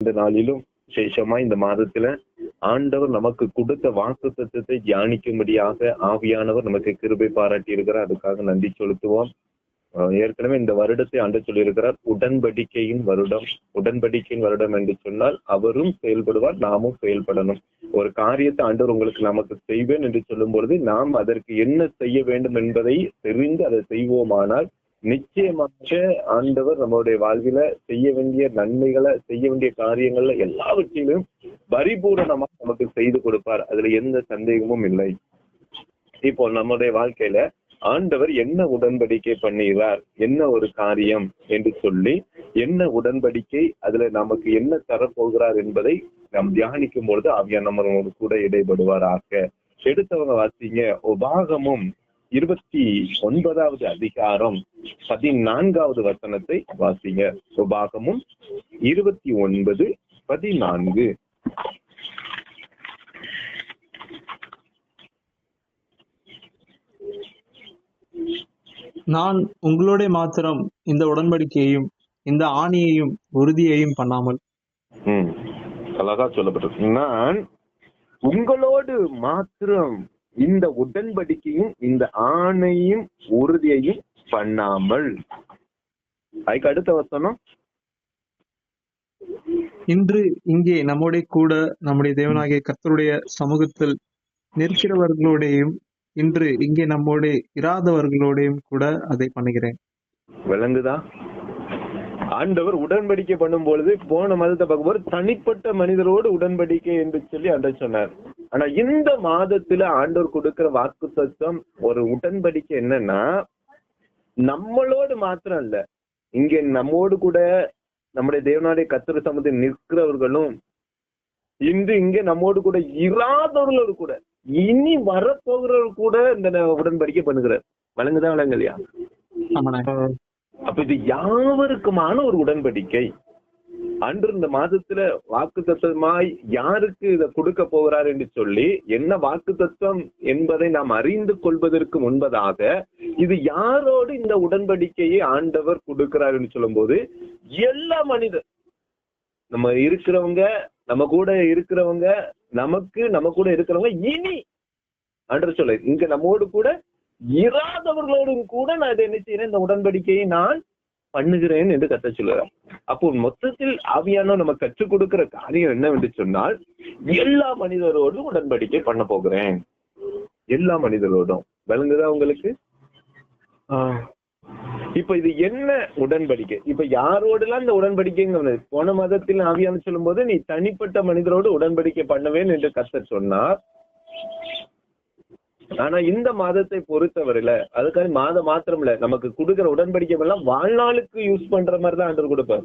இந்த நாளிலும் விசேஷமா இந்த மாதத்துல ஆண்டவர் நமக்கு கொடுத்த வாக்கு தத்துவத்தை தியானிக்கும்படியாக ஆவியானவர் நமக்கு கிருபை பாராட்டி இருக்கிறார். அதுக்காக நன்றி செலுத்துவோம். ஏற்கனவே இந்த வருடத்தை ஆண்டு சொல்லியிருக்கிறார், உடன்படிக்கையின் வருடம். உடன்படிக்கையின் வருடம் என்று சொன்னால் அவரும் செயல்படுவார், நாமும் செயல்படணும். ஒரு காரியத்தை ஆண்டவர் உங்களுக்கு நமக்கு செய்வேன் என்று சொல்லும் பொழுது நாம் அதற்கு என்ன செய்ய வேண்டும் என்பதை தெரிந்து அதை செய்வோமானால் நிச்சயமாக ஆண்டவர் நம்மளுடைய வாழ்வில செய்ய வேண்டிய நன்மைகளை, செய்ய வேண்டிய காரியங்கள்ல எல்லாவற்றிலும் பரிபூரணமாக நமக்கு செய்து கொடுப்பார். அதுல எந்த சந்தேகமும் இல்லை. இப்போ நம்முடைய வாழ்க்கையில ஆண்டவர் என்ன உடன்படிக்கை பண்ணுகிறார், என்ன ஒரு காரியம் என்று சொல்லி, என்ன உடன்படிக்கை, அதுல நமக்கு என்ன தரப்போகிறார் என்பதை நாம் தியானிக்கும் பொழுது ஆவியானவர் நம்மளோடு கூட இடைபடுவாராக. எடுத்தவங்க வாசிங்க, உபாகமும் 29வது அதிகாரம் 14வது வசனத்தை வாசிங்க. உபாகமும் 29:14. நான் உங்களோட மாத்திரம் இந்த உடன்படிக்கையையும் இந்த ஆணையையும் உறுதியையும் பண்ணாமல். அழகா சொல்லப்பட்டிருக்கு. நான் உங்களோடு மாத்திரம் இந்த உடன்படிக்கையும் இந்த ஆணையும் உறுதியையும் பண்ணாமல். அதுக்கு அடுத்த வசனம், இன்று இங்கே நம்முடைய கூட நம்முடைய தேவனாகிய கர்த்தருடைய சமூகத்தில் நிற்கிறவர்களோடையும் இன்று இங்கே நம்மோட இராதவர்களோடையும் கூட அதை பண்ணுகிறேன். விளங்குதா? ஆண்டவர் உடன்படிக்கை பண்ணும் பொழுது போன மதத்தை பார்க்கும்போது தனிப்பட்ட மனிதரோடு உடன்படிக்கை என்று சொல்லி ஆண்டவர் சொன்னார். ஆனா இந்த மாதத்துல ஆண்டவர் கொடுக்கிற வாக்கு தத்துவம் ஒரு உடன்படிக்கை என்னன்னா, நம்மளோடு மாத்திரம் இல்ல, இங்க நம்மோடு கூட நம்முடைய தேவனுடைய கர்த்தர் சமூகத்தில் நிற்கிறவர்களும் இன்று இங்கே நம்மோடு கூட இராதவர்களோடு கூட இனி வரப்போகிறவர்கள் கூட இந்த உடன்படிக்கை பண்ணுகிறார். வழங்குதான் வழங்கலையா? அப்ப இது யாவருக்குமான ஒரு உடன்படிக்கை. அன்று இந்த மாதத்துல வாக்கு தத்துவமாய் யாருக்கு இதை கொடுக்க போகிறார் என்று சொல்லி என்ன வாக்கு தத்துவம் என்பதை நாம் அறிந்து கொள்வதற்கு முன்பதாக இது யாரோடு இந்த உடன்படிக்கையை ஆண்டவர் கொடுக்கிறார் என்று சொல்லும் போது எல்லா மனிதர், நம்ம இருக்கிறவங்க, நம்ம கூட இருக்கிறவங்க, நம்ம கூட இருக்கிறவங்க, இனி ஆண்டவர் சொல்ல இங்க நம்மோடு கூட இராதவர்களோடும் கூட நான் இதை என்ன செய்யறேன், இந்த உடன்படிக்கையை நான் பண்ணுகிறேன் என்று கத்த சொல்லுறார். அப்போ மொத்தத்தில் ஆவியானவர் நம்ம கற்றுக் கொடுக்கிற காரியம் என்னவென்று சொன்னால், எல்லா மனிதரோடும் உடன்படிக்கை பண்ண போகிறேன். எல்லா மனிதரோடும். விளங்குதா உங்களுக்கு? இப்ப இது என்ன உடன்படிக்கை? இப்ப யாரோடலாம் இந்த உடன்படிக்கைங்க? போன மதத்தில் ஆவியான சொல்லும் போது நீ தனிப்பட்ட மனிதரோடு உடன்படிக்கை பண்ணுவேன் என்று கர்த்தர் சொன்னார். ஆனா இந்த மாதத்தை பொறுத்தவரையில அதுக்காக மாதம் மாத்திரம் இல்ல, நமக்கு கொடுக்கிற உடன்படிக்கை எல்லாம் வாழ்நாளுக்கு யூஸ் பண்ற மாதிரிதான் ஆண்டவர் கொடுப்பார்.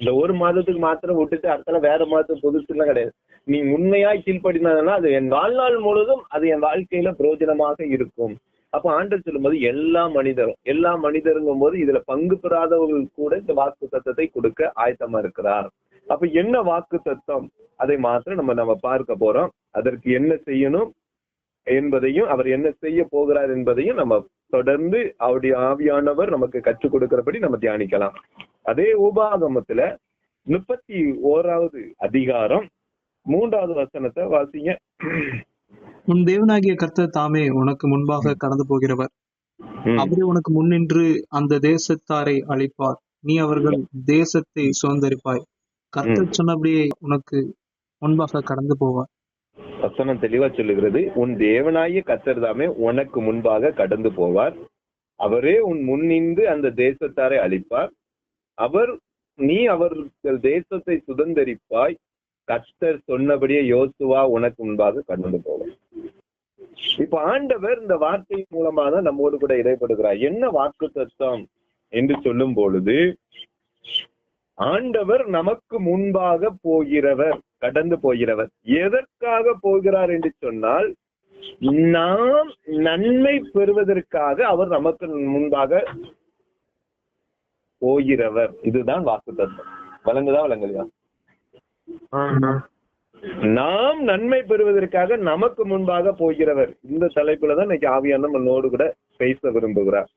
இந்த ஒரு மாதத்துக்கு மாத்திரம் விட்டுட்டு அடுத்த வேற மாதத்துக்கு புதுசு எல்லாம் கிடையாது. நீ உண்மையாய் கீழ்படினாதான் அது என் வாழ்நாள் முழுவதும் அது என் வாழ்க்கையில பிரயோஜனமாக இருக்கும். அப்ப ஆண்டவர் சொல்லும் போது எல்லா மனிதருங்கும் போது இதுல பங்கு பெறாதவர்கள் கூட இந்த வாக்கு தத்துவத்தை கொடுக்க ஆயத்தமா இருக்கிறார். அப்ப என்ன வாக்கு தத்துவம், அதை மாத்திரம் நம்ம பார்க்க போறோம். அதற்கு என்ன செய்யணும் என்பதையும் அவர் என்ன செய்ய போகிறார் என்பதையும் நம்ம தொடர்ந்து அவருடைய ஆவியானவர் நமக்கு கற்றுக் கொடுக்கிறபடி நம்ம தியானிக்கலாம். அதே உபாகமத்துல 31வது அதிகாரம் 3வது வசனத்தை வாசிங்க. உன் தேவனாகிய கர்த்தர் தாமே உனக்கு முன்பாக கடந்து போகிறவர். அவரே உனக்கு முன்னின்று அந்த தேசத்தாரை அழிப்பார். நீ அவர்கள் தேசத்தை சுதந்தரிப்பாய். கர்த்தர் சொன்னபடியே உனக்கு முன்பாக கடந்து போவார். வசனம் தெளிவா சொல்லுகிறது, உன் தேவனாகிய கர்த்தர் தாமே உனக்கு முன்பாக கடந்து போவார். அவரே உன் முன்னின்று அந்த தேசத்தாரை அழிப்பார். நீ அவர்கள் தேசத்தை சுதந்தரிப்பாய். கர்த்தர் சொன்னபடியே யோசுவா உனக்கு முன்பாக கடந்து போவார். இப்ப ஆண்டவர் இந்த வார்த்தை மூலமா தான் நம்மோடு கூட இடைப்படுகிறார். என்ன வாக்கு தத்துவம் என்று சொல்லும் பொழுது, ஆண்டவர் நமக்கு முன்பாக போகிறவர், கடந்து போகிறவர். எதற்காக போகிறார் என்று சொன்னால், நாம் நன்மை பெறுவதற்காக அவர் நமக்கு முன்பாக போகிறவர். இதுதான் வாக்கு தத்துவம். வழங்கலையா? நாம் நன்மை பெறுவதற்காக நமக்கு முன்பாக போகிறவர். இந்த தலைப்புலதான் இன்னைக்கு ஆவியான நம்மளோடு கூட பேச விரும்புகிறார்.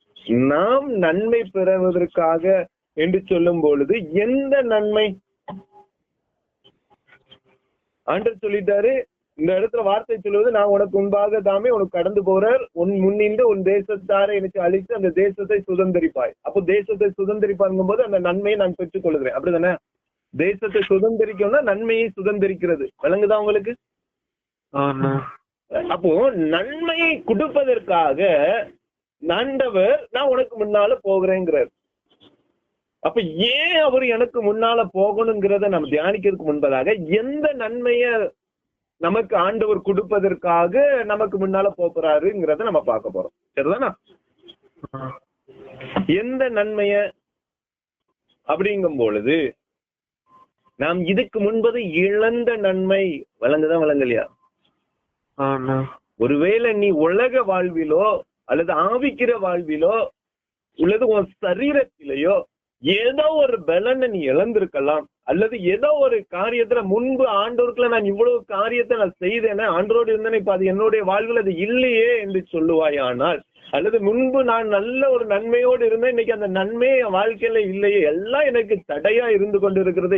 நாம் நன்மை பெறுவதற்காக என்று சொல்லும் பொழுது எந்த நன்மை? ஆண்டவர் சொல்லிட்டாரு, இந்த இடத்துல வார்த்தை சொல்லுவது, நான் உனக்கு முன்பாக தாமே உனக்கு கடந்து போறார், உன் முன்னின்று உன் தேசத்தாரை எனக்கு அழித்து அந்த தேசத்தை சுதந்திரிப்பாய். அப்போ தேசத்தை சுதந்திரிப்பாங்கும் போது அந்த நன்மையை நான் பெற்றுக் கொள்கிறேன். அப்படிதானே? தேசத்தை சுதந்திரிக்கணும்னா நன்மையை சுதந்திரிக்கிறது. விளங்குதா உங்களுக்கு? அப்போ நன்மையை கொடுப்பதற்காக ஆண்டவர் நான் உனக்கு முன்னால போகிறேங்கிறார். அப்ப ஏன் அவர் எனக்கு முன்னால போகணுங்கிறத நம்ம தியானிக்கிறதுக்கு முன்பதாக எந்த நன்மைய நமக்கு ஆண்டவர் கொடுப்பதற்காக நமக்கு முன்னால போறாருங்கிறத நம்ம பார்க்க போறோம். சரிதானா? எந்த நன்மைய அப்படிங்கும் பொழுது நாம் இதுக்கு முன்பது இழந்த நன்மை விளங்குதான் விளங்கலையா? ஒருவேளை நீ உலக வாழ்விலோ அல்லது ஆவிக்கிற வாழ்விலோ அல்லது உன் சரீரத்திலேயோ ஏதோ ஒரு பலனை நீ இழந்திருக்கலாம், அல்லது ஏதோ ஒரு காரியத்துல முன்பு ஆண்டோருக்குள்ள நான் இவ்வளவு காரியத்தை நான் செய்தேன்னா ஆண்டோடு இருந்தேன்னு இப்ப அது என்னுடைய வாழ்வில் அது இல்லையே என்று சொல்லுவாயானால், அல்லது முன்பு நான் நல்ல ஒரு நன்மையோடு இருந்தேன், இன்னைக்கு அந்த நன்மை என் வாழ்க்கையில இல்லையே, எல்லாம் எனக்கு தடையா இருந்து கொண்டிருக்கிறது,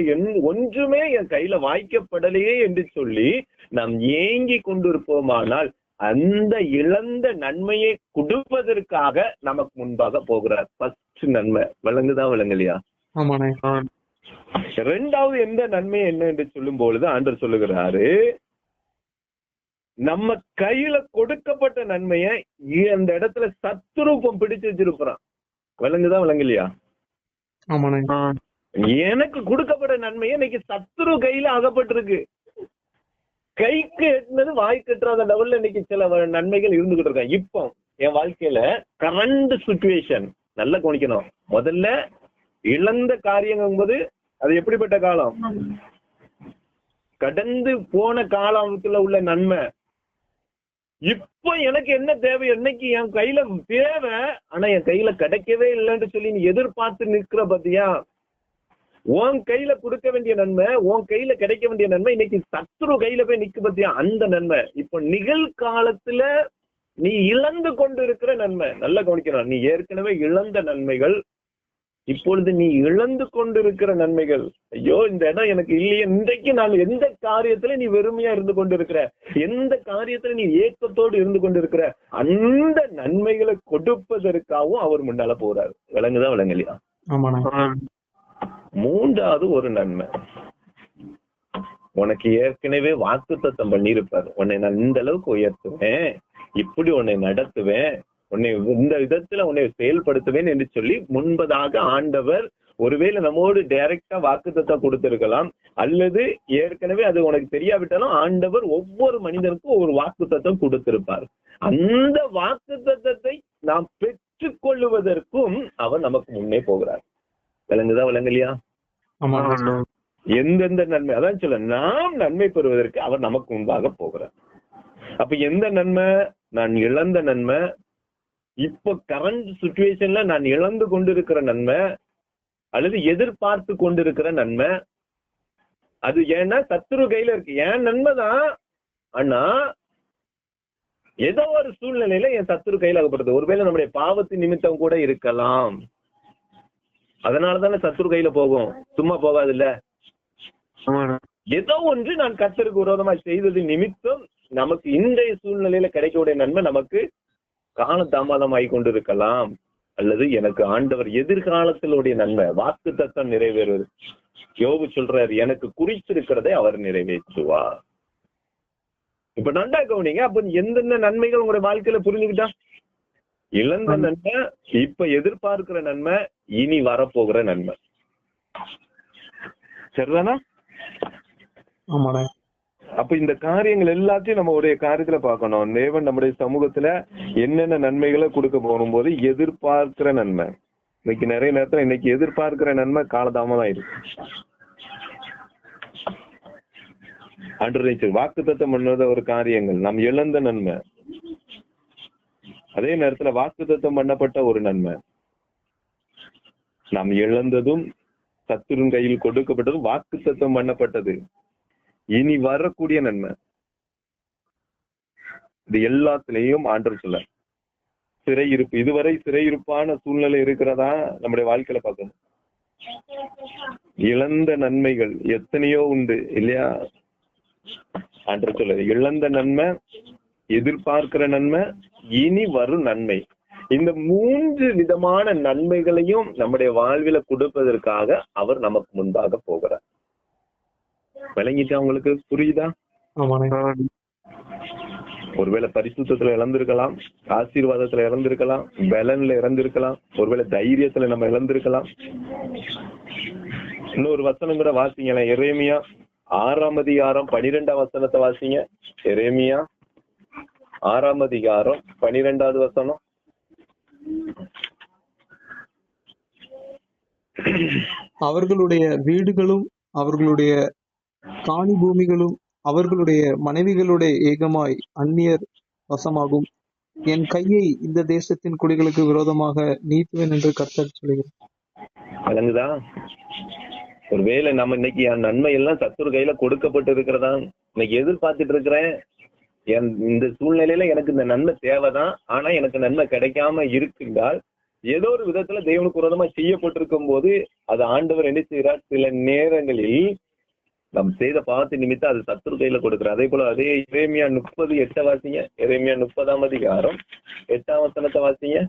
ஒன்றுமே என் கையில வாய்க்கப்படலையே என்று சொல்லி நாம் ஏங்கி கொண்டிருப்போமானால் அந்த இழந்த நன்மையை கொடுப்பதற்காக நமக்கு முன்பாக போகிறார். ஃபர்ஸ்ட் நன்மை. விளங்குதா விளங்கலையா? இரண்டாவது எந்த நன்மை என்ன என்று சொல்லும் பொழுது ஆண்டவர் சொல்லுகிறாரு, நம்ம கையில கொடுக்கப்பட்ட நன்மையை அந்த இடத்துல சத்துரூபம் பிடிச்சு வச்சிருப்பான். விளங்குதா விளங்கலையா? எனக்கு கொடுக்கப்பட்ட நன்மையை இன்னைக்கு சத்துரு கையில அகப்பட்டிருக்கு. கைக்கு எட்டுனது வாய்க்கு எட்டுறாத லெவல்ல இன்னைக்கு சில நன்மைகள் இருந்துகிட்டு இருக்காங்க. இப்போ என் வாழ்க்கையில கரண்ட் சிச்சுவேஷன் நல்லா கவனிக்கணும். முதல்ல இழந்த காரியங்கும் போது அது எப்படிப்பட்ட காலம்? கடந்து போன காலத்துல உள்ள நன்மை. இப்போ எனக்கு என்ன தேவை? என்னைக்கு என் கையில தேவை, ஆனா என் கையில கிடைக்கவே இல்லைன்னு சொல்லி நீ எதிர்பார்த்து நிற்கிற பாத்தியா? உன் கையில கொடுக்க வேண்டிய நன்மை, உன் கையில கிடைக்க வேண்டிய நன்மை இன்னைக்கு சத்துரு கையில போய் நிக்க பத்தியா? அந்த நன்மை இப்போ நிகழ்காலத்துல நீ இழந்து கொண்டு இருக்கிற நன்மை. நல்லா கவனிக்கணும். நீ ஏற்கனவே இழந்த நன்மைகள், இப்பொழுது நீ இழந்து கொண்டு இருக்கிற நன்மைகள். ஐயோ இந்த இடம் எனக்கு இல்லையே, இன்றைக்கு நான் எந்த காரியத்துல நீ வெறுமையா இருந்து கொண்டு இருக்கிற, எந்த காரியத்துல நீ ஏக்கத்தோடு இருந்து கொண்டு இருக்கிற, அந்த நன்மைகளை கொடுப்பதற்காகவும் அவர் முன்னால போறாரு. விளங்குதான் விளங்கலையா? மூன்றாவது ஒரு நன்மை, உனக்கு ஏற்கனவே வாக்குத்தத்தம் பண்ணியிருப்பார். உன்னை நான் இந்த அளவுக்கு உயர்த்துவேன், இப்படி உன்னை நடத்துவேன், உன்னை இந்த விதத்துல உன்னை செயல்படுத்துவேன் என்று சொல்லி முன்பதாக ஆண்டவர் ஒருவேளை நம்மோடு டைரக்டா வாக்குத்தத்தம் கொடுத்திருக்கலாம், அல்லது ஏற்கனவே அது உனக்கு தெரியாவிட்டாலும் ஆண்டவர் ஒவ்வொரு மனிதனுக்கும் ஒரு வாக்குத்தத்தம் கொடுத்திருப்பார். அந்த வாக்குத்தத்தத்தை நாம் பெற்றுக் கொள்ளுவதற்கும் அவர் நமக்கு முன்னே போகிறார். விளங்குதா விளங்கலையா? எந்தெந்த நன்மை, அதான் சொல்ல, நாம் நன்மை பெறுவதற்கு அவர் நமக்கு முன்பாக போகிறார். அப்ப எந்த நன்மை? நான் இழந்த நன்மை, இப்ப கரண்ட் சிச்சுவேஷன்ல நான் இழந்து கொண்டிருக்கிற நன்மை, அல்லது எதிர்பார்த்து கொண்டிருக்கிற நன்மை. அது ஏன்னா சத்துரு கையில இருக்கு. என் நன்மைதான், ஆனா ஏதோ ஒரு சூழ்நிலையில என் சத்துரு கையில் ஆகப்படுது. ஒருவேளை நம்முடைய பாவத்தின் நிமித்தம் கூட இருக்கலாம். அதனாலதானே சத்துரு கையில போகும், சும்மா போகாது இல்ல. ஏதோ ஒன்று நான் கர்த்தருக்கு விரோதமா செய்தது நிமித்தம் நமக்கு இன்றைய சூழ்நிலையில கிடைக்கக்கூடிய நன்மை நமக்கு கால தாமதம் ஆகி கொண்டிருக்கலாம். அல்லது எனக்கு ஆண்டவர் எதிர்காலத்தினுடைய நன்மை, வாக்கு தத்தம் நிறைவேறுவது. யோபு சொல்றாரு, எனக்கு குறிச்சிருக்கிறதை அவர் நிறைவேற்றுவார். இப்ப நல்லா கவனிங்க. அப்ப எந்தெந்த நன்மைகள் உங்களுடைய வாழ்க்கையில புரிஞ்சுக்கிட்டா? இழந்த நன்மை, இப்ப எதிர்பார்க்கிற நன்மை, இனி வரப்போகிற நன்மை. சரிதானா? அப்ப இந்த காரியங்கள் எல்லாத்தையும் நம்ம ஒரு காரியத்துல பார்க்கணும். தேவன் நம்முடைய சமூகத்துல என்னென்ன நன்மைகளை கொடுக்க போகும் போது எதிர்பார்க்கிற நன்மை. இன்னைக்கு நிறைய நேரத்துல இன்னைக்கு எதிர்பார்க்கிற நன்மை காலதாமதம் ஆயிருக்கு. அன்று வாக்குத்தத்தம் பண்ணத ஒரு காரியங்கள் நாம் இழந்த நன்மை, அதே நேரத்துல வாக்குத்தத்தம் பண்ணப்பட்ட ஒரு நன்மை நாம் இழந்ததும், சத்துருவின் கையில் கொடுக்கப்பட்டதும், வாக்குத்தத்தம் பண்ணப்பட்டது, இனி வரக்கூடிய நன்மை. இது எல்லாத்திலையும் ஆண்டவர் சொல்ல சிறையிருப்பு, இதுவரை சிறையிருப்பான சூழ்நிலை இருக்கிறதா நம்முடைய வாழ்க்கையில பார்க்கணும். இழந்த நன்மைகள் எத்தனையோ உண்டு இல்லையா? அன்று சொல்லுது, இழந்த நன்மை, எதிர்பார்க்கிற நன்மை, இனி வரும் நன்மை. இந்த 3 விதமான நன்மைகளையும் நம்முடைய வாழ்வில கொடுப்பதற்காக அவர் நமக்கு முன்பாக போகிறார். விளங்கிட்டா? உங்களுக்கு புரியுதா? ஒருவேளை பரிசுத்தத்துல இழந்திருக்கலாம், ஆசீர்வாதத்துல இழந்திருக்கலாம், பலன்ல இழந்திருக்கலாம், ஒருவேளை தைரியத்துல நம்ம இழந்திருக்கலாம். இன்னொரு வசனம் கூட வாசிங்களேன். எரேமியா 6ஆம் அதிகாரம் 12ஆம் வசனத்தை வாசிங்க. எரேமியா 6ஆம் அதிகாரம் 12வது வசனம். அவர்களுடைய வீடுகளும் அவர்களுடைய காணி பூமிகளும் அவர்களுடைய மனைவிகளுடைய ஏகமாய் அந்நியர் வசமாகும். என் கையை இந்த தேசத்தின் குடிகளுக்கு விரோதமாக நீட்டுவேன் என்று கர்த்தர் சொல்கிறார். வழங்குதா? ஒருவேளை நம்ம இன்னைக்கு என் நன்மை எல்லாம் சத்துரு கையில கொடுக்கப்பட்டு இருக்கிறதா இன்னைக்கு எதிர்பார்த்துட்டு இருக்கிறேன். இந்த சூழ்நிலையில எனக்கு இந்த நன்மை தேவைதான், ஆனா எனக்கு நன்மை கிடைக்காம இருக்குன்றால் ஏதோ ஒரு விதத்துல தேவனுக்கு விரோதமா செய்யப்பட்டிருக்கும் போது அது ஆண்டவர் என்ன செய்யறார்? சில நேரங்களில் நம் செய்த பாவத்து நிமித்தம் அது சத்துரு கையில கொடுக்குற. அதே போல அதே எரேமியா 30:8 வாசிங்க. எரேமியா 30ஆம் அதிகாரம் 8ஆம் வசனத்தை வாசிங்க.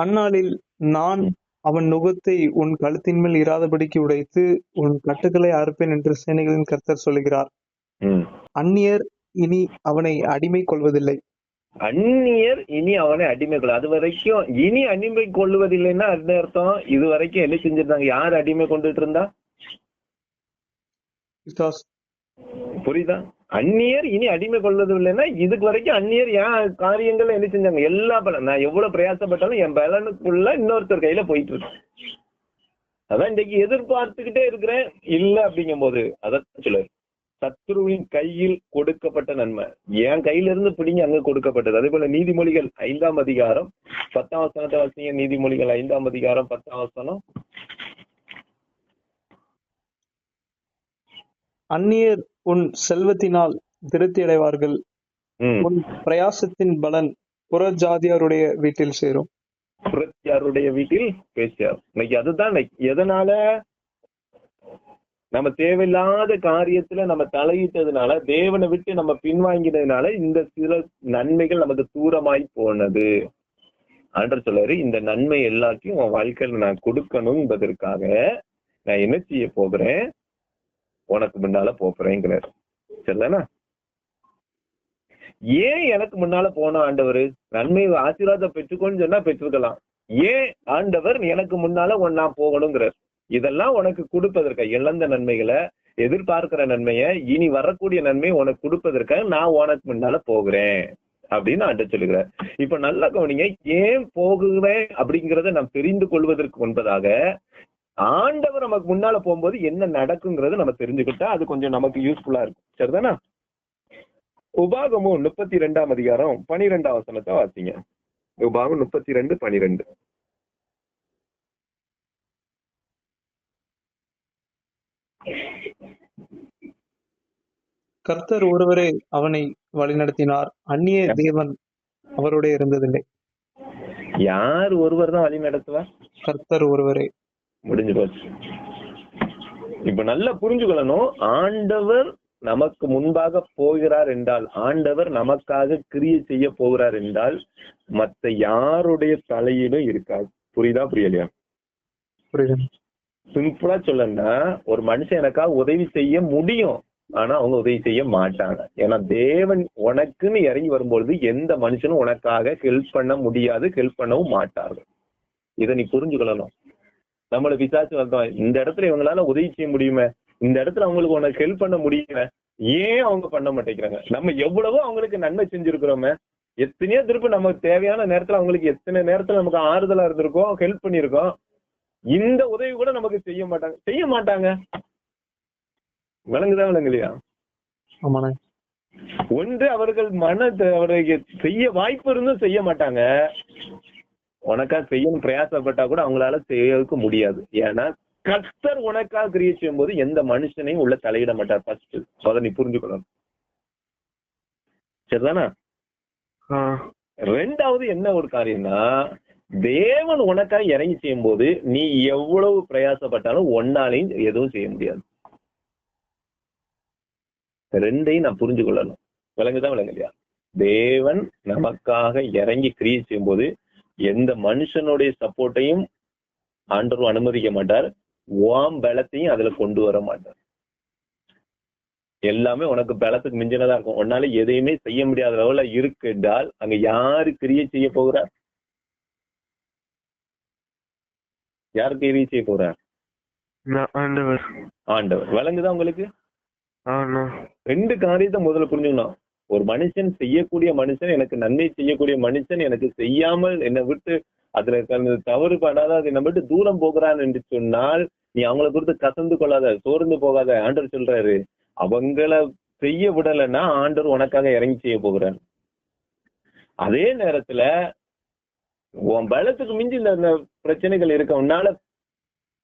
அந்நாளில் நான் அவன் நுகத்தை உன் கழுத்தின் மேல் இராதபடிக்கு உடைத்து உன் கட்டுகளை அறுப்பேன் என்று சேனைகளின் கர்த்தர் சொல்லுகிறார். அந்நியர் இனி அவனை அடிமை கொள்வதில்லை. அந்நியர் இனி அவனை அடிமை கொள்ள, அது வரைக்கும் இனி அடிமை கொள்வதில்லைன்னா அந்த அர்த்தம் இது வரைக்கும் என்ன செஞ்சிருந்தாங்க? யார் அடிமை கொண்டுட்டு இருந்தா? புரியுதா? அந்நியர் இனி அடிமை கொள்வதில்லைன்னா இதுக்கு வரைக்கும் அந்நியர் ஏன் காரியங்கள் என்ன செஞ்சாங்க? எல்லா பலன், நான் எவ்வளவு பிரயாசப்பட்டாலும் என் பலனுக்குள்ள இன்னொருத்தர் கையில போயிட்டு இருக்கு. அதான் இன்னைக்கு எதிர்பார்த்துக்கிட்டே இருக்கிறேன் இல்ல அப்படிங்கும் போது அதான் சொல்ல, சத்ருவின் கையில் கொடுக்கப்பட்ட நன்மை என் கையில இருந்து பிடிங்க அங்க கொடுக்கப்பட்டது. அதே போல நீதிமொழிகள் 5ஆம் அதிகாரம் 10ஆம் வசனத்தை வாசிங்க. நீதிமொழிகள் 5ஆம் அதிகாரம் 10ஆம் வசனம். அந்நியர் உன் செல்வத்தினால் திருப்தி அடைவார்கள், உன் பிரயாசத்தின் பலன் புறஜாதியாருடைய வீட்டில் சேரும். புறஜாதியாருடைய வீட்டில் பேசியார். இன்னைக்கு அதுதான் எதனால நம்ம தேவையில்லாத காரியத்துல நம்ம தலையிட்டதுனால, தேவனை விட்டு நம்ம பின்வாங்கினதுனால இந்த சில நன்மைகள் நமக்கு தூரமாய் போனது. ஆண்டவர் சொல்றாரு, இந்த நன்மை எல்லாத்தையும் உன் வாழ்க்கையில நான் கொடுக்கணும் என்பதற்காக நான் என்ன செய்ய போகிறேன்? உனக்கு முன்னால போறேங்கிறாரு. சரிதானா? ஏன் எனக்கு முன்னால போன ஆண்டவர்? நன்மை ஆசீர்வாதம் பெற்றுக்கொண்டு சொன்னா பெற்றுக்கலாம். ஏன் ஆண்டவர் எனக்கு முன்னால நான் போகணுங்கிறார்? இதெல்லாம் உனக்கு கொடுப்பதற்காக, இழந்த நன்மைகளை, எதிர்பார்க்கிற நன்மையை, இனி வரக்கூடிய நன்மையை உனக்கு கொடுப்பதற்காக நான் உனக்கு முன்னால போகிறேன் அப்படின்னு ஆண்டவர் சொல்லுகிறார். இப்ப நல்லா கவனிங்க, ஏன் போகிறேன் அப்படிங்கிறத நாம் தெரிந்து கொள்வதற்கு முன்பதாக ஆண்டவர் நமக்கு முன்னால போகும்போது என்ன நடக்குங்கிறத நம்ம தெரிஞ்சுக்கிட்டா அது கொஞ்சம் நமக்கு யூஸ்ஃபுல்லா இருக்கும். சரிதானா? உபாகமும் 32ஆம் அதிகாரம் 12ஆம் வசனத்தை வாசிங்க. உபாகம் 32:12. கர்த்தர் ஒருவரே அவனை வழிநடத்தினார், அந்நிய தேவன் அவரோட இருந்ததில்லை. யார் ஒருவர் தான் வழி நடத்துவார்? கர்த்தர் ஒருவரே. முடிஞ்சு போச்சு. இப்ப நல்லா புரிஞ்சுக்கொள்ளணும். ஆண்டவர் நமக்கு முன்பாக போகிறார் என்றால், ஆண்டவர் நமக்காக கிரியை செய்ய போகிறார் என்றால் மத்த யாருடைய தலையீடும் இருக்காது. புரியுதா? புரியலையா? புரியுது. சிம்பிளா சொல்லணும்னா, ஒரு மனுஷன் எனக்காக உதவி செய்ய முடியும், ஆனா அவங்க உதவி செய்ய மாட்டாங்க. ஏன்னா தேவன் உனக்குன்னு இறங்கி வரும்பொழுது எந்த மனுஷனும் உனக்காக ஹெல்ப் பண்ண முடியாது, ஹெல்ப் பண்ணவும் மாட்டார்கள். இதை நீ புரிஞ்சுக்கொள்ளணும். நம்மள விசாரிச்சு வந்தோம், இந்த இடத்துல இவங்களால உதவி செய்ய முடியுமே, இந்த இடத்துல அவங்களுக்கு உனக்கு ஹெல்ப் பண்ண முடியுமே, ஏன் அவங்க பண்ண மாட்டேங்கிறாங்க? நம்ம எவ்வளவோ அவங்களுக்கு நன்மை செஞ்சிருக்கிறோமே, எத்தனையோ திருப்பி நமக்கு தேவையான நேரத்துல அவங்களுக்கு எத்தனை நேரத்துல நமக்கு ஆறுதலா இருந்திருக்கோம், ஹெல்ப் பண்ணிருக்கோம். இந்த உதவி கூட நமக்கு செய்ய மாட்டாங்க. விளங்குதா விளங்கலையா? ஆமாண்ணே. ஒன்று அவர்கள் அவருக்கு செய்ய வாய்ப்பு இருந்தும் செய்ய மாட்டாங்க. உனக்கா செய்யணும் பிரயாசப்பட்டா கூட அவங்களால செய்யறதுக்கு முடியாது. ஏன்னா கர்த்தர் உனக்காக கிரியை செய்யும் போது எந்த மனுஷனையும் உள்ள தலையிட மாட்டார். ஃபர்ஸ்ட் அதை நீ புரிஞ்சுக்கணும். சரிதானா? ரெண்டாவது என்ன ஒரு காரியம்னா, தேவன் உனக்காக இறங்கி செய்யும் போது நீ எவ்வளவு பிரயாசப்பட்டாலும் ஒன்னாலையும் எதுவும் செய்ய முடியாது. ரெண்டையும் நான் புரிஞ்சு கொள்ளணும். விளங்குதான் விளங்கலையா? தேவன் நமக்காக இறங்கி கிரியை செய்யும் போது எந்த மனுஷனுடைய சப்போர்ட்டையும் ஆண்டவர் அனுமதிக்க மாட்டார். ஓம் பலத்தையும் அதுல கொண்டு வர மாட்டார். எல்லாமே உனக்கு பலத்துக்கு மிஞ்சினதா இருக்கும். உன்னால எதையுமே செய்ய முடியாத லெவல்ல இருக்குன்றால் அங்க யாரு கிரியை செய்ய போகிறார்? யாரு கிரியை செய்ய போறார்? ஆண்டவர். ஆண்டவர். விளங்குதான் உங்களுக்கு? ஆமா. ரெண்டு காரியத்தை முதல்ல புரிஞ்சுக்கணும். ஒரு மனுஷன் செய்யக்கூடிய மனுஷன், எனக்கு நன்மை செய்யக்கூடிய மனுஷன் எனக்கு செய்யாமல் என்னை விட்டு அதுல தவறு படாத அதை நம்ம விட்டு தூரம் போகிறான் என்று சொன்னால் நீ அவங்களை குறித்து கசந்து கொள்ளாத, சோர்ந்து போகாத. ஆண்டவர் சொல்றாரு, அவங்கள செய்ய விடலைன்னா ஆண்டவர் உனக்காக இறங்கி செய்ய போகிறார். அதே நேரத்துல உன் பலத்துக்கு மிஞ்சி இந்த பிரச்சனைகள் இருக்க, உன்னால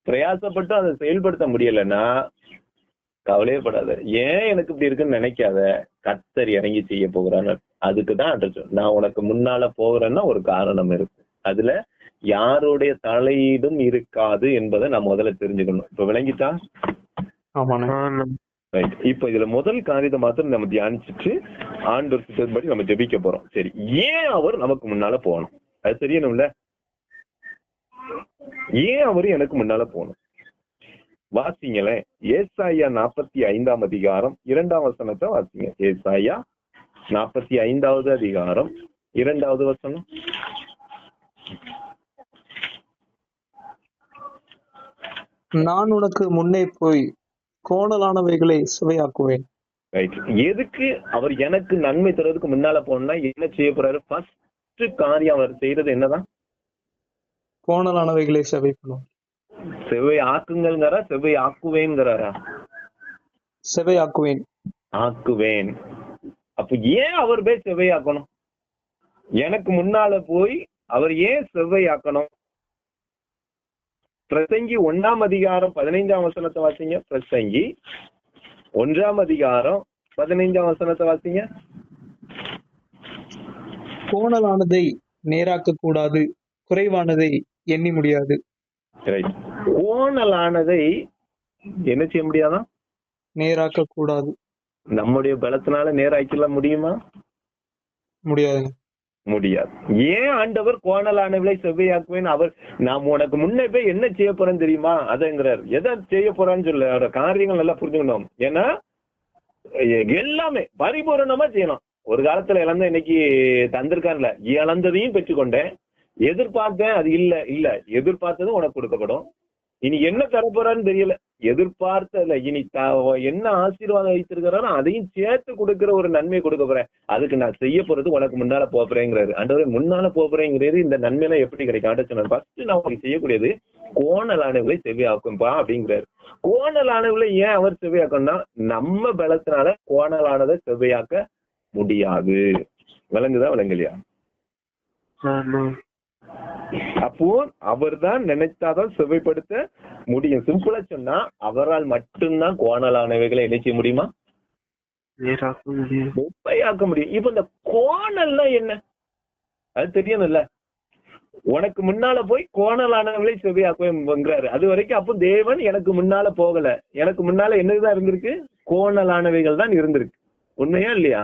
பிரயாசப்பட்டு அதை செயல்படுத்த முடியலைன்னா கவலையப்படாத. ஏன் எனக்கு இப்படி இருக்குன்னு நினைக்காத, கர்த்தர் இறங்கி செய்ய போகிறான்னு. அதுக்குதான் நான் உனக்கு முன்னால போகிறேன்னா ஒரு காரணம் இருக்கு. அதுல யாருடைய தலையீடும் இருக்காது என்பதை நான் முதல்ல தெரிஞ்சுக்கணும். இப்ப விளங்கிட்டா? ரைட். இப்ப இதுல முதல் காரியத்தை மாத்திரம் நம்ம தியானிச்சுட்டு ஆண்டவர் சித்தப்படி நம்ம ஜெபிக்க போறோம். சரி, ஏன் அவர் நமக்கு முன்னால போகணும் அது தெரியணும்ல. ஏன் அவரு எனக்கு முன்னால போகணும்? வாசிங்களேன். ஏசாயா 45 அதிகாரம் 2ஆம் வசனத்தை வாசிங்க. ஏசாயா 45வது அதிகாரம் 2வது வசனம். நான் உனக்கு முன்னே போய் கோணலானவைகளை சுவையாக்குவேன். ரைட். எதுக்கு அவர் எனக்கு நன்மை தருவதற்கு முன்னால போனா என்ன செய்ய போறாரு? ஃபர்ஸ்ட் காரியம் அவர் செய்யறது என்னதான்? கோணலானவைகளை செவைக்கணும். செவ்வை ஆக்குங்கிறாரா, செவ்வை ஆக்குவேன்கிறாரா? செவை ஆக்குவேன். ஆக்குவேன். அப்ப ஏன் அவர் போய் செவ்வை ஆக்கணும்? எனக்கு முன்னால போய் அவர் ஏன் செவ்வை ஆக்கணும்? பிரசங்கி 1ஆம் அதிகாரம் 15ஆம் வசனத்தை வாசிங்க. பிரசங்கி 1ஆம் அதிகாரம் 15ஆம் வசனத்தை வாசிங்க. கோணலானதை நேராக்க கூடாது, குறைவானதை எண்ணி முடியாது. கோணலானதை என்ன செய்ய முடியாதான்? நேராக்க கூடாது. நம்முடைய பலத்தினால நேராக்கில முடியுமா? முடியாது. முடியாது. ஏன் ஆண்டவர் கோணலானவளை செவ்வையாக்குவேன்? அவர் நாம் உனக்கு முன்னே போய் என்ன செய்ய போறேன்னு தெரியுமா அதங்கிறார். எதை செய்ய போறான்னு சொல்ல அவரோட காரியங்கள் நல்லா புரிஞ்சுக்கணும். ஏன்னா எல்லாமே பரிபூரணமா செய்யணும். ஒரு காலத்துல இழந்த இன்னைக்கு தந்திருக்கான்ல, இழந்ததையும் பெற்றுக்கொண்டேன், எதிர்பார்த்தேன் அது இல்ல எதிர்பார்த்ததும் உனக்கு கொடுக்கப்படும். இனி என்ன தரப்போறான்னு தெரியல, எதிர்பார்த்தல இனி என்ன ஆசீர்வாதம் வைத்திருக்கிறாரோ அதையும் சேர்த்து கொடுக்கிற ஒரு நன்மை கொடுக்க போறேன். அதுக்கு நான் செய்ய போறது உனக்கு முன்னால போறேங்கிறாரு. ஆண்டவரே முன்னால போறேங்கிறது இந்த நன்மையெல்லாம் எப்படி கிடைக்கும்? ஃபர்ஸ்ட் நான் உங்களுக்கு செய்யக்கூடியது கோணலானவளை செவ்வையாக்கும்பா அப்படிங்கிறாரு. கோணலானவளை ஏன் அவர் செவ்வையாக்கணும்னா நம்ம பலத்தினால கோணலானதை செவ்வையாக்க முடியாது. விளங்குதா விளங்கலையா? அப்போ அவர் தான் நினைத்தாதான் செவ்வைப்படுத்த முடியும். சிம்பிளா சொன்னா அவரால் மட்டும்தான் கோணலானவைகளை என்ன செய்ய முடியுமா? செவ்வையாக்க முடியும். இப்ப இந்த கோணல்னா என்ன அது தெரியணும்ல. உனக்கு முன்னால போய் கோணலானவங்களை செவ்வையாக்குவேங்கிறாரு. அது வரைக்கும் அப்போ தேவன் எனக்கு முன்னால போகல. எனக்கு முன்னால என்னதுதான் இருந்திருக்கு? கோணலானவைகள் தான் இருந்திருக்கு. உண்மையா இல்லையா?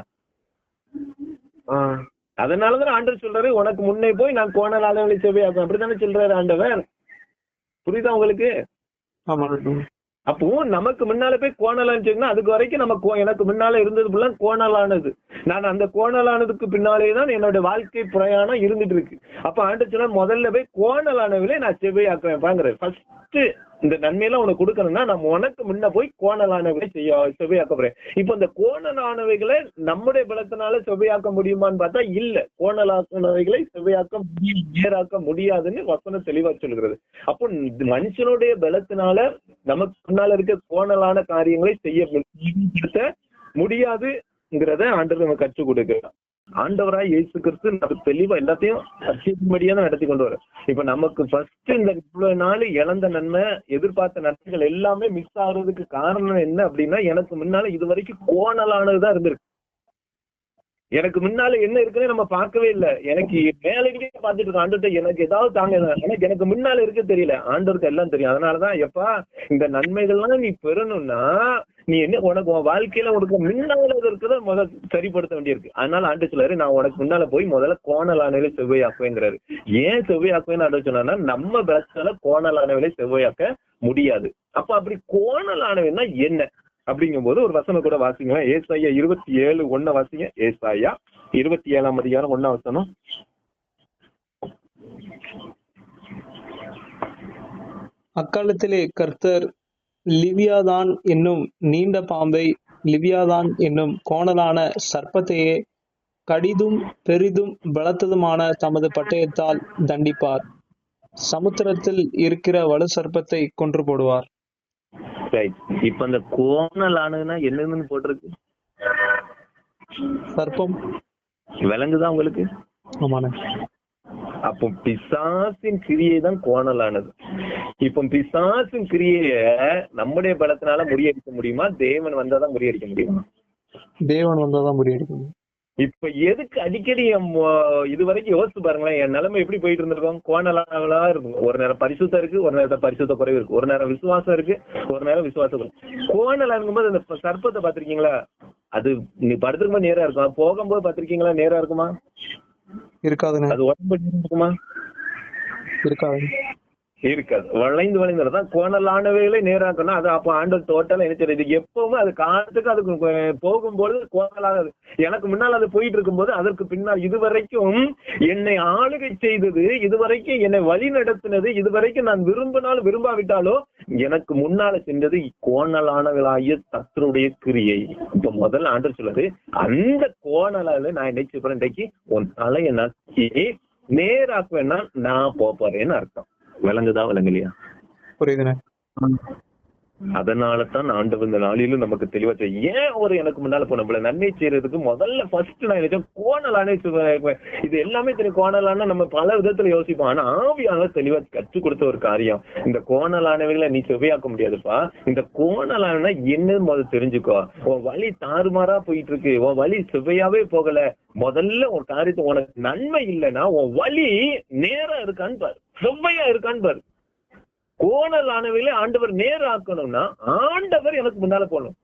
அதனாலதான் ஆண்டவர் சொல்றாரு, உனக்கு முன்னே போய் நான் கோணலானவங்களை செவ்வையாக்குவேன். அப்படித்தானே சொல்றாரு ஆண்டவர். புரியுதா உங்களுக்கு? அப்போ நமக்கு முன்னால போய் கோணலான்னு சொன்னா அதுக்கு வரைக்கும் நம்ம எனக்கு முன்னால இருந்தது ஃபுல்லா கோணலானது. நான் அந்த கோணலானதுக்கு பின்னாலேதான் என்னோட வாழ்க்கை பிரயாணம் இருந்துட்டு இருக்கு. அப்ப ஆண்டவர் சொன்னா முதல்ல போய் கோணலானவங்களே நான் செவ்வையாக்குவேன் பாங்குறேன். ஃபர்ஸ்ட் இந்த நன்மையெல்லாம் உனக்கு கொடுக்கணும்னா நம்ம உனக்கு முன்ன போய் கோணலானவைகளை செவ்வையாக்க போறேன். இப்ப இந்த கோணலானவைகளை நம்முடைய பலத்தினால செவ்வையாக்க முடியுமான்னு பார்த்தா இல்ல. கோணலானவைகளை செவ்வையாக்க நேராக்க முடியாதுன்னு வசனம் தெளிவா சொல்கிறது. அப்போ மனுஷனுடைய பலத்தினால நமக்கு முன்னால இருக்க கோணலான காரியங்களை செய்ய முடியாதுங்கிறத ஆண்டவர் நம்ம கற்றுக் கொடுக்கிறார். ஆண்டவராய் இயேசு கிறிஸ்து நமக்கு தெளிவா எல்லாத்தையும் சத்தியத்தின்படியா தான் நடத்தி கொண்டு வர. இப்ப நமக்கு ஃபர்ஸ்ட் இந்த இவ்வளவு நாள் இழந்த நன்மை, எதிர்பார்த்த நன்மைகள் எல்லாமே மிஸ் ஆகுறதுக்கு காரணம் என்ன அப்படின்னா, எனக்கு முன்னால இது வரைக்கும் கோணலானதுதான் இருந்திருக்கு. எனக்கு முன்னால என்ன இருக்குன்னு நம்ம பார்க்கவே இல்லை. எனக்கு மேலடிக்கே பார்த்துட்டு இருக்கோம் ஆண்டவர்கிட்ட எனக்கு ஏதாவது தாங்க, எனக்கு முன்னால இருக்க தெரியல. ஆண்டவருக்கு எல்லாம் தெரியும். அதனாலதான் எப்பா இந்த நன்மைகள்லாம் நீ பெறணும்னா நீ என்ன உனக்கு உன் வாழ்க்கையில உனக்கு முன்னால இருக்கிறத முதல்ல சரிப்படுத்த வேண்டியிருக்கு. அதனால ஆண்டு சொல்லாரு, நான் உனக்கு முன்னால போய் முதல்ல கோணலானவளை செவ்வையாக்குவேங்கிறாரு. ஏன் செவ்வையாக்குவேன்னு ஆண்டு சொன்னா, நம்ம பலத்தால கோணலானவளை செவ்வையாக்க முடியாது. அப்ப அப்படி கோணலானவன்னா என்ன அப்படிங்கும் போது ஒரு வசனம் கூட வாசிங்களா. ஏசாயா 27:1 வாசிங்க. ஏசாயா 27:1 வசனம். அக்காலத்திலே கர்த்தர் லிவியாதான் என்னும் நீண்ட பாம்பை, லிவியாதான் என்னும் கோணலான சர்ப்பத்தையே கடிதும் பெரிதும் பலத்ததுமான தமது பட்டயத்தால் தண்டிப்பார். சமுத்திரத்தில் இருக்கிற வலு சர்ப்பத்தை கொன்று போடுவார். இப்ப அந்த கோணலானதுன்னா என்னன்னு போட்டிருக்கு? சர்ப்பம். விலங்குதான் உங்களுக்கு? ஆமாண்ணே. அப்போ பிசாசின் கிரியை தான் கோணலானது. இப்ப பிசாசின் கிரியைய நம்முடைய பலத்தினால முறியடிக்க முடியுமா? தேவன் வந்தாதான் முறியடிக்க முடியுமா? தேவன் வந்தாதான் முறியடிக்க முடியும். இப்ப எதுக்கு அடிக்கடி இது வரைக்கும் யோசிச்சு பாருங்களேன், என் நிலைமை எப்படி போயிட்டு இருந்திருக்கோம்? கோணலானவளா இருக்கும். ஒரு நேரம் பரிசுத்தம் இருக்கு, ஒரு நேரத்தை பரிசுத்த குறைவு இருக்கு. ஒரு நேரம் விசுவாசம் இருக்கு, ஒரு நேரம் விசுவாசம் இருக்கு. கோணலா இருக்கும்போது அந்த சர்ப்பத்தை பாத்திருக்கீங்களா? அது நீ படுத்திருக்கும்போது நேரா இருக்கும், போகும்போது பாத்திருக்கீங்களா நேரா இருக்குமா? இருக்காதுங்க. அது உடம்பு இருக்குமா? இருக்காது. இருக்காது. வளைந்து வளைந்துதான் கோணலானவைகளை நேராக்கணும். அது அப்ப ஆண்டவர் டோட்டலா என்ன செய்யுது? எப்பவுமே அது காலத்துக்கு அதுக்கு போகும்போது கோணலானது. எனக்கு முன்னால் அது போயிட்டு இருக்கும்போது அதற்கு பின்னால் இதுவரைக்கும் என்னை ஆளுகை செய்தது, இதுவரைக்கும் என்னை வழி நடத்தினது, இதுவரைக்கும் நான் விரும்பினாலும் விரும்பாவிட்டாலோ எனக்கு முன்னால சென்றது கோணலானவளாகிய கர்த்தருடைய கிரியை. இப்ப முதல்ல ஆண்டவர் சொல்லுது, அந்த கோணலால நான் என்ன செய்றேன்? இன்றைக்கு உன் தலையை நக்கி நேராக்குவேன்னா நான் போறேன்னு அர்த்தம். விளங்குதா விளங்கலையா? புரியுதுண்ணே. அதனாலதான் ஆண்டவர் இந்த நாளிலும் நமக்கு தெளிவா ஏன் ஒரு எனக்கு முன்னால போன நன்மை செய்யறதுக்கு முதல்ல ஃபர்ஸ்ட் நான் நினைச்சேன் கோணலானே. இது எல்லாமே தெரியும், கோணலான நம்ம பல விதத்துல யோசிப்போம். ஆனா ஆவியானவர் தெளிவா கற்றுக் கொடுத்த ஒரு காரியம், இந்த கோணலானவைகளை நீ செவ்வையாக்க முடியாதுப்பா. இந்த கோணலான என்னன்னு முதல்ல தெரிஞ்சுக்கோ. உன் வழி தாறுமாறா போயிட்டு இருக்கு, உன் வழி செவ்வையாவே போகல. முதல்ல ஒரு காரியத்தை உனக்கு நன்மை இல்லைன்னா உன் வழி நேரா இருக்கான்னு பாரு, செவ்வையா இருக்கான்னு பாரு. கோணலானவையில ஆண்டவர் நேராக்கணும்னா ஆண்டவர் எனக்கு முன்னால போகணும்,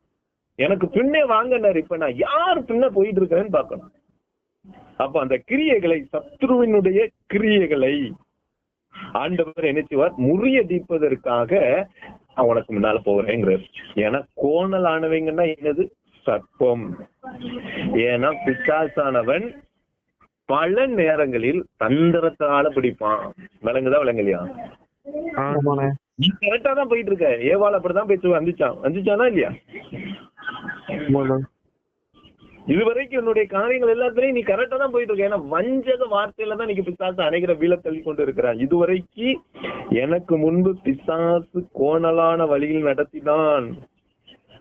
எனக்கு பின்னே வாங்கினார். இப்ப நான் யார் பின்ன போயிட்டு இருக்கேன்னு பார்க்கணும். அப்ப அந்த கிரியைகளை, சத்ருவினுடைய கிரியைகளை ஆண்டவர் என்ன செய்வார்? முறியடிப்பதற்காக உனக்கு முன்னால போகிறேங்கிறார். ஏன்னா கோணலானவைங்கன்னா என்னது? சர்ப்பம். ஏன்னா பிசாசானவன் பல நேரங்களில் தந்திரத்தால பிடிப்பான். விளங்குதா விளங்கலையா? நீ கரெக்டா தான் போயிட்டு இருக்க. ஏவாள் அப்படிதான் பேச்சு வந்துச்சானா இல்லையா? இதுவரைக்கும் என்னுடைய காரியங்கள் எல்லாத்துலயும் நீ கரெக்டா தான் போயிட்டு இருக்க. ஏன்னா வஞ்சக வார்த்தையில தான் நீங்க பிசாசு அணைகிற வீழ தள்ளி கொண்டு இருக்கிறான். இதுவரைக்கும் எனக்கு முன்பு பிசாசு கோணலான வழியில் நடத்தினான்.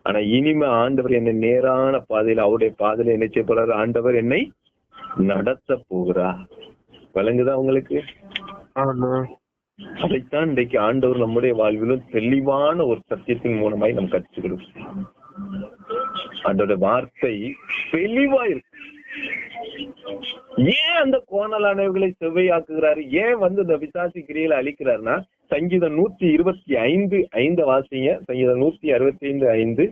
ஆனா இனிமே ஆண்டவர் என்னை நேரான பாதையில, அவருடைய பாதையில என்ன செய்ய போறாரு? ஆண்டவர் என்னை நடத்த போகிறார். விளங்குதா உங்களுக்கு? அதைத்தான் இன்றைக்கு ஆண்டவர் நம்முடைய வாழ்விலும் தெளிவான ஒரு சத்தியத்தின் மூலமாய் நம்ம கற்றுக் கொடுக்கும். அதோட வார்த்தை தெளிவா இருக்கு. ஏன் அந்த கோணலானவர்களை செவ்வையாக்குகிறாரு? ஏன் இந்த பிசாசு கிரியில அழிக்கிறாருன்னா, சங்கீதம் 125:5 வாசிங்க. சங்கீதம் 165:5.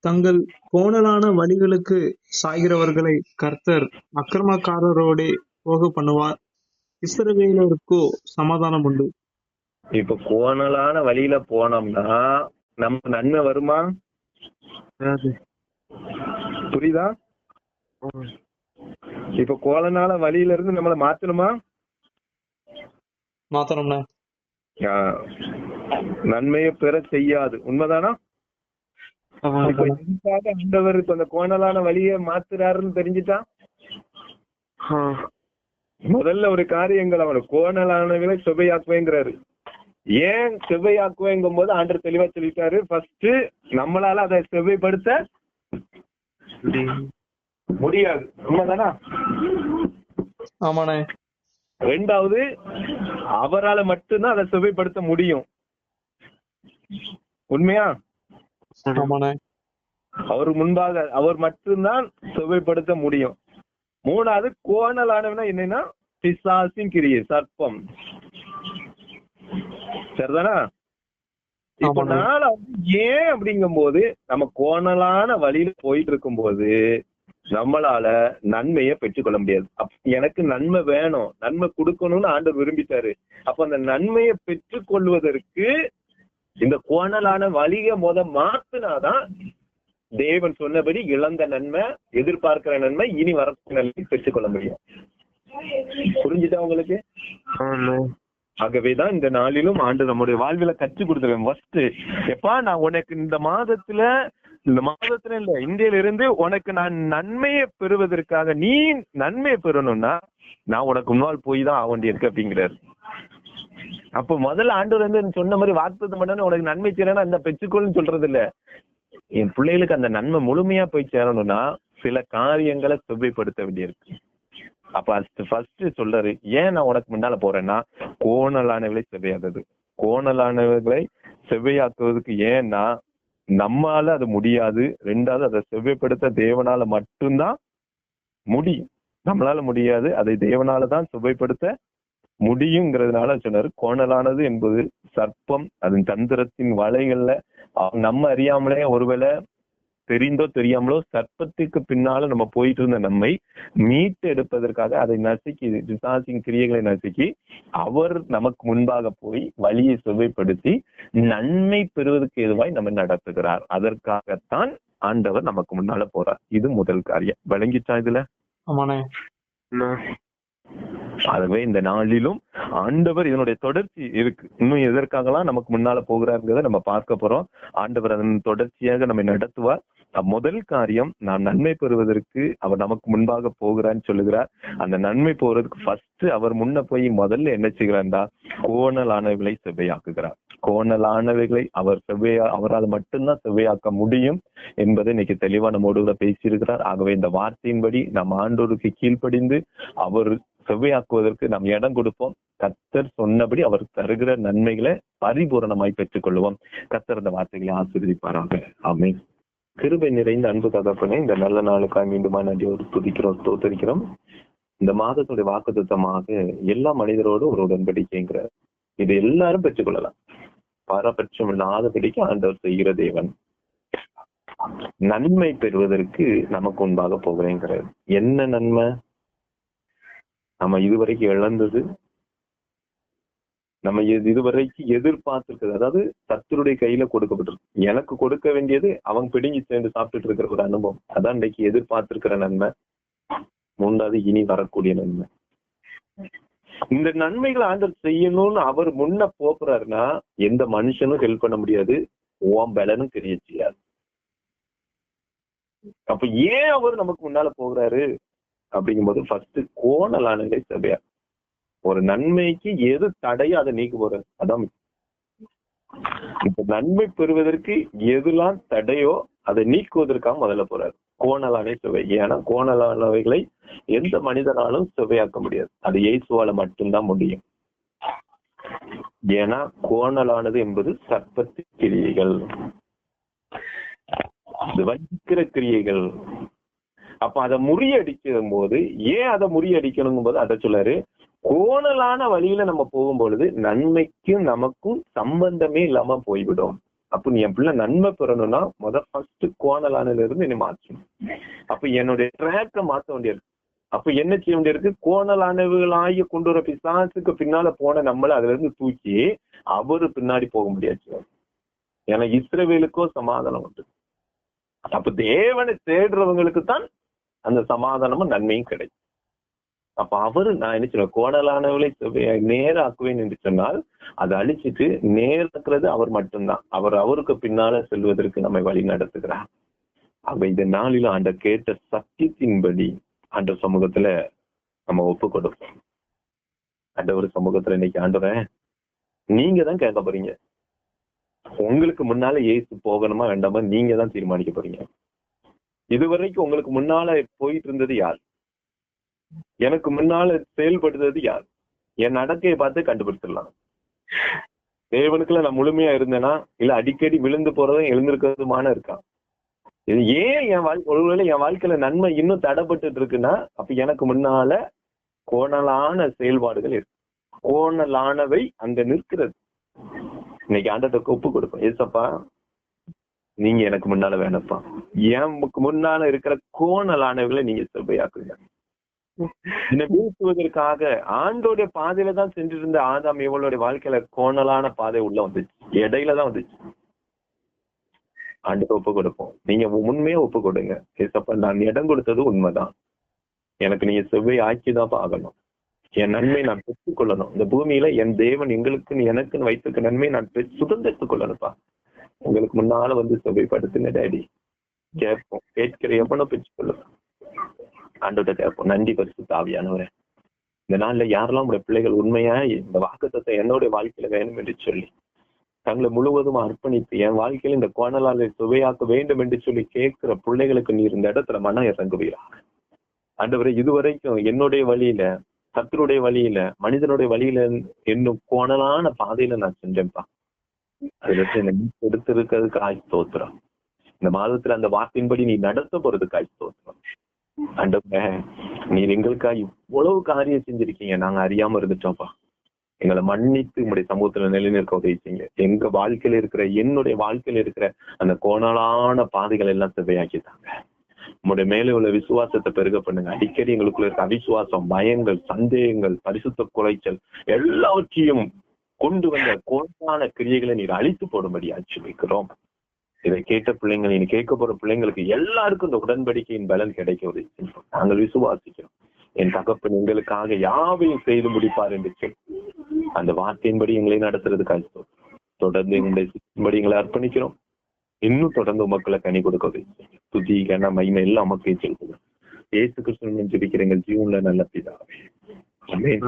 தங்கள் கோணலான வழிகளுக்கு சாய்கிறவர்களை கர்த்தர் அக்கிரமக்காரரோடே போக பண்ணுவார், இஸ்ரவேலருக்கோ சமாதானம் உண்டு. இப்ப கோணலான வழியில போனோம்னா நம்ம நன்மை வருமா? புரியுதா? இப்ப கோணலான வழியில இருந்து நம்மள மாத்தணுமா? மாத்தணும்னா நன்மையை பெற செய்யாது. உண்மைதானா? இப்ப இதுக்காக ஆண்டவர் அந்த கோணலான வழியை மாத்துறாருன்னு தெரிஞ்சுட்டா முதல்ல ஒரு காரியங்கள் அவனை கோணலானவங்களை செவ்வையாக்குவேங்கிறாரு. ஏன் செவ்வையாக்குவேங்கும் போது ஆண்டவர் தெளிவா சொல்லிட்டாரு. ஃபர்ஸ்ட் நம்மளால அதை செவ்வைப்படுத்த முடியாது. உண்மைதானா? ஆமாண்ணே. ரெண்டாவது, அவரால் மட்டும்தான் அதை செவ்வைப்படுத்த முடியும். உண்மையா? ஆமாண்ணே. அவர் முன்பாக அவர் மட்டும்தான் செவ்வைப்படுத்த முடியும். மூணாவது, கோணலானவனா என்னன்னா பிசாசின் கிரியை, சர்ப்பம். சரிதானா? இப்ப ஆமாண்ணே. நாளை ஏன் அப்படிங்கும் போது நம்ம கோணலான வழியில போயிட்டு இருக்கும் போது நம்மளால நன்மையை பெற்றுக்கொள்ள முடியாது. எனக்கு நன்மை வேணும், நன்மை கொடுக்கணும்னு ஆண்டவர் விரும்பிட்டாரு. அப்ப அந்த நன்மையை பெற்றுக்கொள்வதற்கு இந்த கோணலான வழியை மாத்துனாதான் தேவன் சொன்னபடி இழந்த நன்மை, எதிர்பார்க்கிற நன்மை, இனி வரக்கூடிய நன்மை பெற்றுக்கொள்ள முடியும். புரிஞ்சுட்டா உங்களுக்கு? ஆகவேதான் இந்த நாளிலும் ஆண்டு நம்முடைய வாழ்வில கற்றுக் கொடுத்துருவேன். ஃபர்ஸ்ட் எப்பா நான் உனக்கு இந்த மாதத்துல இல்ல இந்தியில இருந்து உனக்கு நான் நன்மையை பெறுவதற்காக, நீ நன்மையை பெறணும்னா நான் உனக்கு முன்னால் போய் தான் ஆக வேண்டியிருக்கு அப்படிங்கிறாரு. அப்ப முதல்ல ஆண்டவர் வந்து சொன்ன மாதிரி வாக்குத்தத்தம் பண்ணணும், உனக்கு நன்மை செய்யறேன்னா அந்த பெற்றுக்கொள்னு சொல்றது இல்ல. என் பிள்ளைகளுக்கு அந்த நன்மை முழுமையா போய் சேரணும்னா சில காரியங்களை செவ்வைப்படுத்த வேண்டியிருக்கு. அப்ப ஃபர்ஸ்ட் சொல்றாரு, ஏன் நான் உனக்கு முன்னால போறேன்னா கோணலானவர்களை செவ்வையாக்குது. கோணலானவர்களை செவ்வையாக்குவதற்கு ஏன்னா நம்மால அது முடியாது. ரெண்டாவது அதை செவ்வைப்படுத்த தேவனால மட்டும்தான் முடியும். நம்மளால முடியாது, அதை தேவனாலதான் செவ்வைப்படுத்த முடியுங்கிறதுனால சொன்னாரு. கோணலானது என்பது சர்ப்பம், அதன் தந்திரத்தின் வலைகள்ல நம்ம அறியாமலே ஒருவேளை தெரிந்தோ தெரியாமலோ சர்ப்பத்துக்கு பின்னால நம்ம போயிட்டு இருந்த நம்மை மீட்டு எடுப்பதற்காக அதை நசுக்கி, பிசாசின் கிரியைகளை நசுக்கி அவர் நமக்கு முன்பாக போய் வழியை செவ்வைப்படுத்தி நன்மை பெறுவதற்கு எதுவாய் நம்ம நடத்துகிறார். அதற்காகத்தான் ஆண்டவர் நமக்கு முன்னால போறார். இது முதல் காரியம். விளங்கிச்சா இதுல? ஆகவே இந்த நாளிலும் ஆண்டவர் இதனுடைய தொடர்ச்சி இருக்கு. இன்னும் எதற்காகலாம் நமக்கு முன்னால போகிறாருங்கிறத நம்ம பார்க்க போறோம். ஆண்டவர் அதன் தொடர்ச்சியாக நம்மை நடத்துவார். முதல் காரியம், நாம் நன்மை பெறுவதற்கு அவர் நமக்கு முன்பாக போகிறான்னு சொல்லுகிறார். அந்த நன்மை போறதுக்கு ஃபர்ஸ்ட் அவர் முன்ன போய் முதல்ல என்ன செய்கிறார்டா, கோணலானவைகளை செவ்வையாக்குகிறார். கோணலானவைகளை அவரால் மட்டும்தான் செவ்வையாக்க முடியும் என்பதை இன்னைக்கு தெளிவா நம்மோடு கூட பேசியிருக்கிறார். ஆகவே இந்த வார்த்தையின்படி நம்ம ஆண்டோருக்கு கீழ்ப்படிந்து அவர் செவ்வையாக்குவதற்கு நாம் இடம் கொடுப்போம். கர்த்தர் சொன்னபடி அவர் தருகிற நன்மைகளை பரிபூரணமாய் பெற்றுக் கொள்வோம். கர்த்தர் இந்த வார்த்தைகளை ஆசீர்வதிப்பாராக. ஆமென். கிருபை நிறைந்த அன்பு தகப்பனே, இந்த நல்ல நாளுக்காக மீண்டுமா நன்றியோடு துதிக்கிறோம், ஸ்தோத்திரிக்கிறோம். இந்த மாதத்துடைய வாக்குத்தத்தமாக எல்லா மனிதரோடும் ஒரு உடன்படிக்கைங்கிற இது எல்லாரும் பெற்றுக்கொள்ளலாம். பாரபட்சம் இல்லாதபடிக்கு ஆண்டவர் செய்கிற தேவன். நன்மை பெறுவதற்கு நமக்கு முன்பாக போகிறேங்கிறார். என்ன நன்மை? நம்ம இதுவரைக்கும் இழந்தது, நம்ம இதுவரைக்கும் எதிர்பார்த்திருக்கிறது, அதாவது கர்த்தருடைய கையில கொடுக்கப்பட்டிருக்கு. எனக்கு கொடுக்க வேண்டியது அவங்க பிடுங்கி சேர்ந்து சாப்பிட்டுட்டு இருக்கிற ஒரு அனுபவம். அதான் இன்னைக்கு எதிர்பார்த்திருக்கிற நன்மை. மூன்றாவது இனி வரக்கூடிய நன்மை. இந்த நன்மைகளை ஆண்டவர் செய்யணும்னு அவர் முன்ன போறாருன்னா எந்த மனுஷனும் ஹெல்ப் பண்ண முடியாது, ஓம் பலனும் தெரிய செய்யாது. அப்ப ஏன் அவர் நமக்கு முன்னால போகிறாரு அப்படிங்கும்போது ஃபர்ஸ்ட் கோணலானதை சபையா ஒரு நன்மைக்கு எது தடையோ அதை நீக்க போறாரு. அதான் இப்ப நன்மை பெறுவதற்கு எதுலாம் தடையோ அதை நீக்குவதற்காக முதல்ல போறாரு. கோணலான சுவை. ஏன்னா கோணலானவைகளை எந்த மனிதனாலும் சுவையாக்க முடியாது, அது இயேசுவால மட்டும்தான் முடியும். ஏன்னா கோணலானது என்பது சர்ப்பத்து கிரியைகள், வஞ்சிக்கிற கிரியைகள். அப்ப அதை முறியடிக்கும் போது, ஏன் அதை முறியடிக்கணும் போது அதை சொல்லாரு, கோணலான வழியில நம்ம போகும்பொழுது நன்மைக்கும் நமக்கும் சம்பந்தமே இல்லாம போய்விடும். அப்ப நீ என் பிள்ளை நன்மை பெறணும்னா ஃபர்ஸ்ட் கோணலானதுல இருந்து என்னை மாற்றணும். அப்ப என்னுடைய ட்ராக்கை மாற்ற வேண்டியிருக்கு. அப்ப என்ன செய்ய வேண்டியிருக்கு? கோணலானவர்களாகி கொண்டு வர பிசாசுக்கு பின்னால போன நம்மள அதுல இருந்து தூக்கி அவரு பின்னாடி போக முடியாது. ஏன்னா இஸ்ரவேலுக்கோ சமாதானம் உண்டு. அப்ப தேவனை தேடுறவங்களுக்கு தான் அந்த சமாதானமும் நன்மையும் கிடைக்கும். அப்ப அவரு நான் என்ன சொல்றேன், கோணலானவர்களை நேராக்குவேன் என்று சொன்னால் அதை அழிச்சிட்டு நேராக்குறது அவர் மட்டும்தான். அவருக்கு பின்னால செல்வதற்கு நம்மை வழி நடத்துகிறார். அப்ப இந்த நாளில ஆண்ட கேட்ட சத்தியத்தின்படி ஆண்ட சமூகத்துல நம்ம ஒப்பு கொடுப்போம். ஆண்டவர் சமூகத்துல இன்னைக்கு ஆண்டவரேன், நீங்க தான் கேட்க போறீங்க. உங்களுக்கு முன்னால இயேசு போகணுமா வேண்டாமா நீங்க தான் தீர்மானிக்க போறீங்க. இதுவரைக்கும் உங்களுக்கு முன்னால போயிட்டு இருந்தது யார்? எனக்கு முன்னால செயல்படுறது யார்? என் நடக்கையை பார்த்து கண்டுபிடிச்சிடலாம். தேவனுக்குள்ள நான் முழுமையா இருந்தேன்னா இல்ல அடிக்கடி விழுந்து போறதும் எழுந்திருக்கிறதுமான இருக்கான். இது ஏன் ஒருவேளை என் வாழ்க்கையில நன்மை இன்னும் தடைப்பட்டு இருக்குன்னா அப்ப எனக்கு முன்னால கோணலான செயல்பாடுகள் இருக்கு. கோணலானவை அங்க நிற்கிறது. இன்னைக்கு ஆண்டவருக்கு ஒப்பு கொடுப்போம். ஏசப்பா, நீங்க எனக்கு முன்னால வேணப்பா, எனக்கு முன்னால இருக்கிற கோணலானவர்களை நீங்க செவ்வையாக்குங்க. என்னை வீழ்த்துவதற்காக ஆண்டோடைய பாதையில தான் சென்று இருந்த ஆதாம் இவளுடைய வாழ்க்கையில கோணலான பாதை உள்ள வந்துச்சு, இடையில தான் வந்துச்சு. ஆண்டுக்கு ஒப்பு கொடுப்போம். நீங்க உண்மையா ஒப்பு கொடுங்க. ஏசப்பா, நான் இடம் கொடுத்தது உண்மைதான், எனக்கு நீங்க செவ்வை ஆக்கிதான் ஆகணும். என் நன்மை நான் பெற்றுக் கொள்ளணும். இந்த பூமியில என் தேவன் எங்களுக்கு எனக்குன்னு வைத்திருக்க நன்மை நான் சுதந்திரத்துக் கொள்ளணும்ப்பா. உங்களுக்கு முன்னால வந்து செவ்வைப்படுத்துங்க டேடி. கேட்போம், கேட்கிற எவனோ பெற்றுக்கொள்ளும். ஆண்டோட கேட்போம். நன்றி பரிசுத்த ஆவியானவரே. இந்த நாள்ல யாரெல்லாம் உங்களுடைய பிள்ளைகள் உண்மையா இந்த வாக்குத்தத்தை என்னுடைய வாழ்க்கையில வேணும் என்று சொல்லி தங்களை முழுவதும் அர்ப்பணித்து என் வாழ்க்கையில இந்த கோணலாலை சுவையாக்க வேண்டும் என்று சொல்லி கேட்கிற பிள்ளைகளுக்கு நீர் இந்த இடத்துல மனம் இறங்குவீராக. ஆண்டவரே, இதுவரைக்கும் என்னுடைய வழியில, கர்த்தருடைய வழியில, மனிதனுடைய வழியில என்னும் கோணலான பாதையில நான் செஞ்சேன்ப்பா. அதுல என்னை எடுத்திருக்கிறதுக்கு ஸ்தோத்திரம். இந்த மாதத்துல அந்த வாக்கின்படி நீ நடத்த போறதுக்கு ஸ்தோத்திரம். ஆண்டவரே, நீர் எங்களுக்காக இவ்வளவு காரியம் செஞ்சிருக்கீங்க, நாங்க அறியாம இருந்துட்டோம்ப்பா. எங்களை மன்னித்து உங்களுடைய சமூகத்துல நிலைநிற்க உதவி செய்யுங்க. எங்க வாழ்க்கையில இருக்கிற, என்னுடைய வாழ்க்கையில இருக்கிற அந்த கோணலான பாதைகள் எல்லாம் செவ்வையாக்கிட்டாங்க. உங்களுடைய மேல உள்ள விசுவாசத்தை பெருக பண்ணுங்க. அடிக்கடி எங்களுக்குள்ள இருக்க அவிசுவாசம், பயங்கள், சந்தேகங்கள், பரிசுத்த குலைச்சல் எல்லாவற்றையும் கொண்டு வந்த கோணலான கிரியைகளை நீர் அழித்து போடும்படி ஆட்சிக்கிறோம். இதை கேட்ட பிள்ளைங்கள், இனி கேட்க போற பிள்ளைங்களுக்கு எல்லாருக்கும் இந்த உடன்படிக்கையின் பலன் கிடைக்க உதவி செய்யும். நாங்கள் விசுவாசிக்கிறோம். என் தகப்பன் எங்களுக்காக யாவையும் செய்து முடிப்பார் என்று சொல்லி அந்த வார்த்தையின்படி எங்களை நடத்துறதுக்காக தொடர்ந்து எங்களுடைய எங்களை அர்ப்பணிக்கிறோம். இன்னும் தொடர்ந்து மக்களை கனி கொடுக்க துதி கன மகிமை எல்லாம் மக்கள் சொல்லுங்க. இயேசு கிறிஸ்துவின் ஜெபிக்கிற எங்கள் ஜீவன்ல நல்ல பிதாவே. ஆமென்.